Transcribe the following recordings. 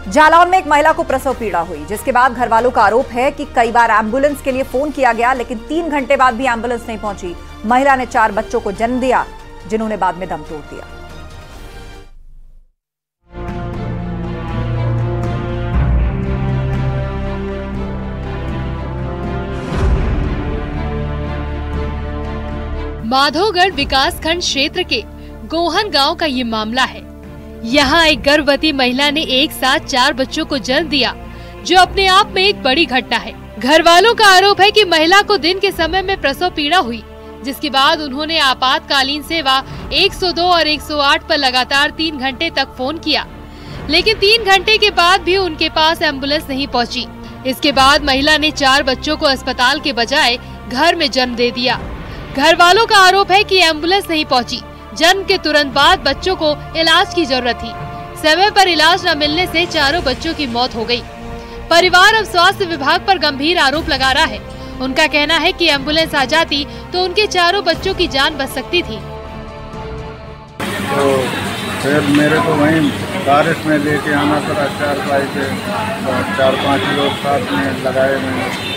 जालौन में एक महिला को प्रसव पीड़ा हुई, जिसके बाद घर वालों का आरोप है कि कई बार एम्बुलेंस के लिए फोन किया गया, लेकिन 3 घंटे बाद भी एम्बुलेंस नहीं पहुंची। महिला ने 4 बच्चों को जन्म दिया, जिन्होंने बाद में दम तोड़ दिया। माधोगढ़ विकासखंड क्षेत्र के गोहन गांव का ये मामला है। यहाँ एक गर्भवती महिला ने एक साथ 4 बच्चों को जन्म दिया, जो अपने आप में एक बड़ी घटना है। घर वालों का आरोप है कि महिला को दिन के समय में प्रसव पीड़ा हुई, जिसके बाद उन्होंने आपातकालीन सेवा 102 और 108 पर लगातार 3 घंटे तक फोन किया, लेकिन 3 घंटे के बाद भी उनके पास एम्बुलेंस नहीं पहुंची। इसके बाद महिला ने 4 बच्चों को अस्पताल के बजाय घर में जन्म दे दिया। घर वालों का आरोप है कि एम्बुलेंस नहीं पहुंची। जन्म के तुरंत बाद बच्चों को इलाज की जरूरत थी। समय पर इलाज न मिलने से 4 बच्चों की मौत हो गई। परिवार अब स्वास्थ्य विभाग पर गंभीर आरोप लगा रहा है। उनका कहना है कि एम्बुलेंस आ जाती तो उनके 4 बच्चों की जान बच सकती थी। तो फिर मेरे को वहीं बारिश में लेके आना पड़ा, 4 बाइक और 4-5 लोग साथ में लगाए, मैंने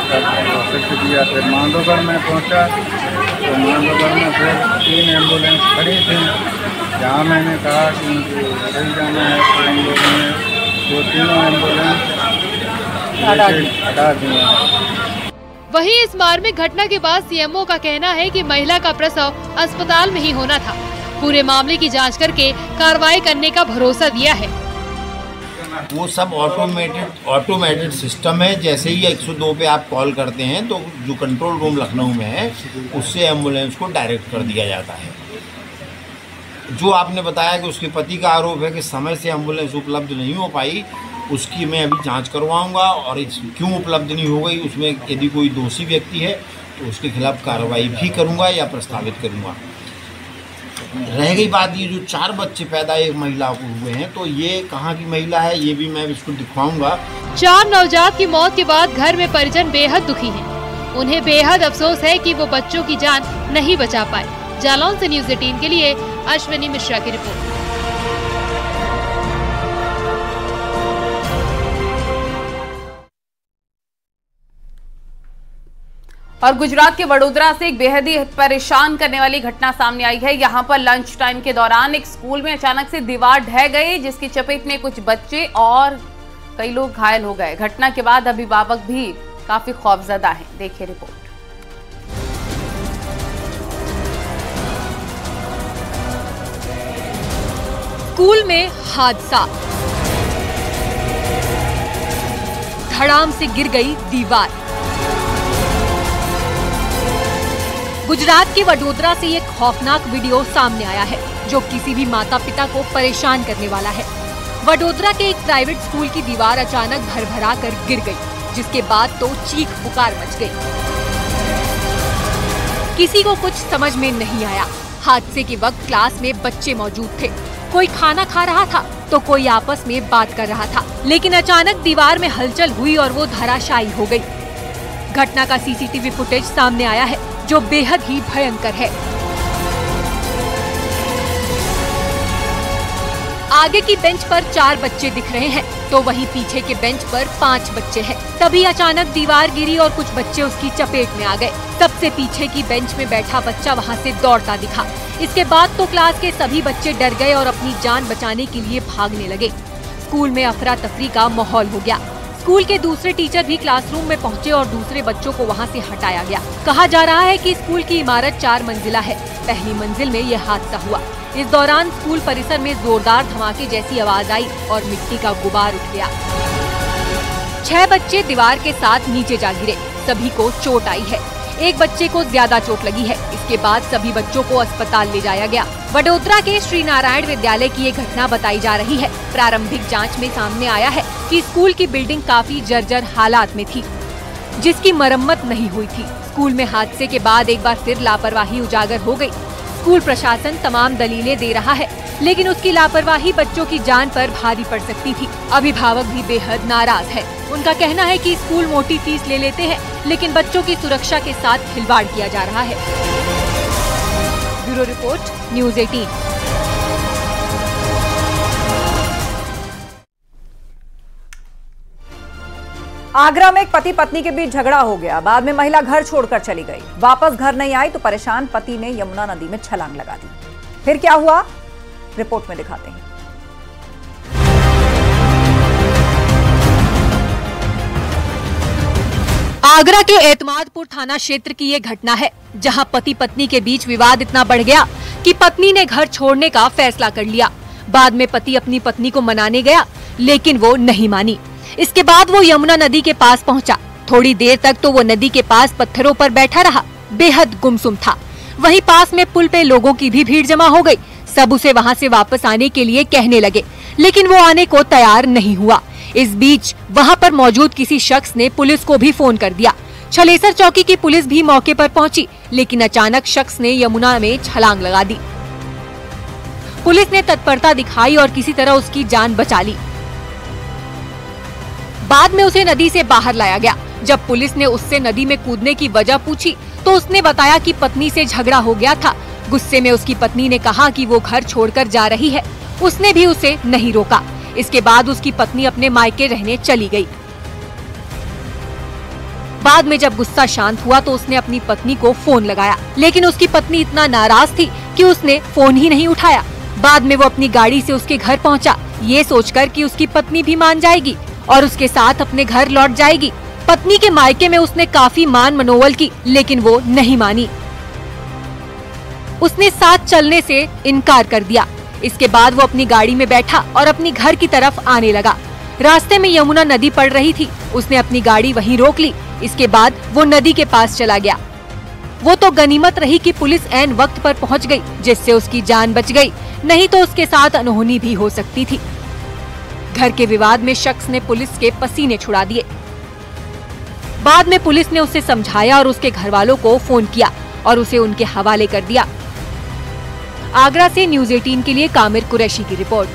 दिया। फिर माधोगढ़ में पहुंचा तो माधोगढ़ में फिर 3 एम्बुलेंस खड़ी थी। जहाँ मैंने कहा कि मुझे सही जाना है तो उन लोगों ने वो तीनों एम्बुलेंस हटा दी। वहीं इस मार्मिक घटना के बाद सीएमओ का कहना है कि महिला का प्रसव अस्पताल में ही होना था। पूरे मामले की जांच करके कार्रवाई करने का भरोसा दिया है। वो सब ऑटोमेटेड सिस्टम है। जैसे ही 102 पे आप कॉल करते हैं तो जो कंट्रोल रूम लखनऊ में है, उससे एम्बुलेंस को डायरेक्ट कर दिया जाता है। जो आपने बताया कि उसके पति का आरोप है कि समय से एम्बुलेंस उपलब्ध नहीं हो पाई, उसकी मैं अभी जांच करवाऊंगा और क्यों उपलब्ध नहीं हो गई, उसमें यदि कोई दोषी व्यक्ति है तो उसके खिलाफ कार्रवाई भी करूंगा या प्रस्तावित करूंगा। रह गई बात, ये जो 4 बच्चे पैदा एक महिला को हुए हैं, तो ये कहाँ की महिला है ये भी मैं इसको दिखवाऊंगा। 4 नवजात की मौत के बाद घर में परिजन बेहद दुखी हैं। उन्हें बेहद अफसोस है कि वो बच्चों की जान नहीं बचा पाए। जालौन से न्यूज़ 18 के लिए अश्विनी मिश्रा की रिपोर्ट। और गुजरात के वडोदरा से एक बेहद ही परेशान करने वाली घटना सामने आई है। यहां पर लंच टाइम के दौरान एक स्कूल में अचानक से दीवार ढह गई, जिसकी चपेट में कुछ बच्चे और कई लोग घायल हो गए। घटना के बाद अभिभावक भी काफी खौफजदा हैं। देखिए रिपोर्ट। स्कूल में हादसा, धड़ाम से गिर गई दीवार। गुजरात के वडोदरा से एक खौफनाक वीडियो सामने आया है, जो किसी भी माता पिता को परेशान करने वाला है। वडोदरा के एक प्राइवेट स्कूल की दीवार अचानक भरभरा कर गिर गई, जिसके बाद तो चीख पुकार मच गई। किसी को कुछ समझ में नहीं आया। हादसे के वक्त क्लास में बच्चे मौजूद थे। कोई खाना खा रहा था तो कोई आपस में बात कर रहा था, लेकिन अचानक दीवार में हलचल हुई और वो धराशायी हो गई। घटना का सीसीटीवी फुटेज सामने आया है, जो बेहद ही भयंकर है। आगे की बेंच पर 4 बच्चे दिख रहे हैं, तो वहीं पीछे के बेंच पर 5 बच्चे हैं। तभी अचानक दीवार गिरी और कुछ बच्चे उसकी चपेट में आ गए। सबसे पीछे की बेंच में बैठा बच्चा वहां से दौड़ता दिखा। इसके बाद तो क्लास के सभी बच्चे डर गए और अपनी जान बचाने के लिए भागने लगे। स्कूल में अफरा तफरी का माहौल हो गया। स्कूल के दूसरे टीचर भी क्लासरूम में पहुंचे और दूसरे बच्चों को वहां से हटाया गया। कहा जा रहा है कि स्कूल की इमारत 4 मंजिला है। पहली मंजिल में यह हादसा हुआ। इस दौरान स्कूल परिसर में जोरदार धमाके जैसी आवाज आई और मिट्टी का गुबार उठ गया। 6 बच्चे दीवार के साथ नीचे जा गिरे। सभी को चोट आई है। एक बच्चे को ज्यादा चोट लगी है। इसके बाद सभी बच्चों को अस्पताल ले जाया गया। वडोदरा के श्री नारायण विद्यालय की ये घटना बताई जा रही है। प्रारंभिक जांच में सामने आया है कि स्कूल की बिल्डिंग काफी जर्जर हालात में थी, जिसकी मरम्मत नहीं हुई थी। स्कूल में हादसे के बाद एक बार फिर लापरवाही उजागर हो गई। स्कूल प्रशासन तमाम दलीलें दे रहा है, लेकिन उसकी लापरवाही बच्चों की जान पर भारी पड़ सकती थी। अभिभावक भी बेहद नाराज है। उनका कहना है कि स्कूल मोटी फीस ले लेते हैं, लेकिन बच्चों की सुरक्षा के साथ खिलवाड़ किया जा रहा है। Bureau report, news 18। आगरा में एक पति पत्नी के बीच झगड़ा हो गया। बाद में महिला घर छोड़कर चली गई। वापस घर नहीं आई तो परेशान पति ने यमुना नदी में छलांग लगा दी। फिर क्या हुआ, रिपोर्ट में दिखाते हैं। आगरा के एतमादपुर थाना क्षेत्र की ये घटना है, जहां पति पत्नी के बीच विवाद इतना बढ़ गया कि पत्नी ने घर छोड़ने का फैसला कर लिया। बाद में पति अपनी पत्नी को मनाने गया, लेकिन वो नहीं मानी। इसके बाद वो यमुना नदी के पास पहुंचा। थोड़ी देर तक तो वो नदी के पास पत्थरों पर बैठा रहा, बेहद गुमसुम था। वहीं पास में पुल पे लोगों की भी भीड़ जमा हो गई। सब उसे वहां से वापस आने के लिए कहने लगे, लेकिन वो आने को तैयार नहीं हुआ। इस बीच वहां पर मौजूद किसी शख्स ने पुलिस को भी फोन कर दिया। छलेसर चौकी की पुलिस भी मौके पर पहुंची, लेकिन अचानक शख्स ने यमुना में छलांग लगा दी। पुलिस ने तत्परता दिखाई और किसी तरह उसकी जान बचा ली। बाद में उसे नदी से बाहर लाया गया। जब पुलिस ने उससे नदी में कूदने की वजह पूछी तो उसने बताया कि पत्नी से झगड़ा हो गया था। गुस्से में उसकी पत्नी ने कहा कि वो घर छोड़कर जा रही है। उसने भी उसे नहीं रोका। इसके बाद उसकी पत्नी अपने मायके रहने चली गई। बाद में जब गुस्सा शांत हुआ तो उसने अपनी पत्नी को फोन लगाया, लेकिन उसकी पत्नी इतना नाराज थी कि उसने फोन ही नहीं उठाया। बाद में वो अपनी गाड़ी से उसके घर पहुंचा, ये सोचकर कि उसकी पत्नी भी मान जाएगी और उसके साथ अपने घर लौट जाएगी। पत्नी के मायके में उसने काफी मान मनोवल की, लेकिन वो नहीं मानी। उसने साथ चलने से इनकार कर दिया। इसके बाद वो अपनी गाड़ी में बैठा और अपनी घर की तरफ आने लगा। रास्ते में यमुना नदी पड़ रही थी। उसने अपनी गाड़ी वहीं रोक ली। इसके बाद वो नदी के पास चला गया। वो तो गनीमत रही कि पुलिस ऐन वक्त पर पहुंच गई, जिससे उसकी जान बच गई, नहीं तो उसके साथ अनहोनी भी हो सकती थी। घर के विवाद में शख्स ने पुलिस के पसीने छुड़ा दिए। बाद में पुलिस ने उसे समझाया और उसके घर वालों को फोन किया और उसे उनके हवाले कर दिया। आगरा से न्यूज़ 18 के लिए कामिर कुरैशी की रिपोर्ट।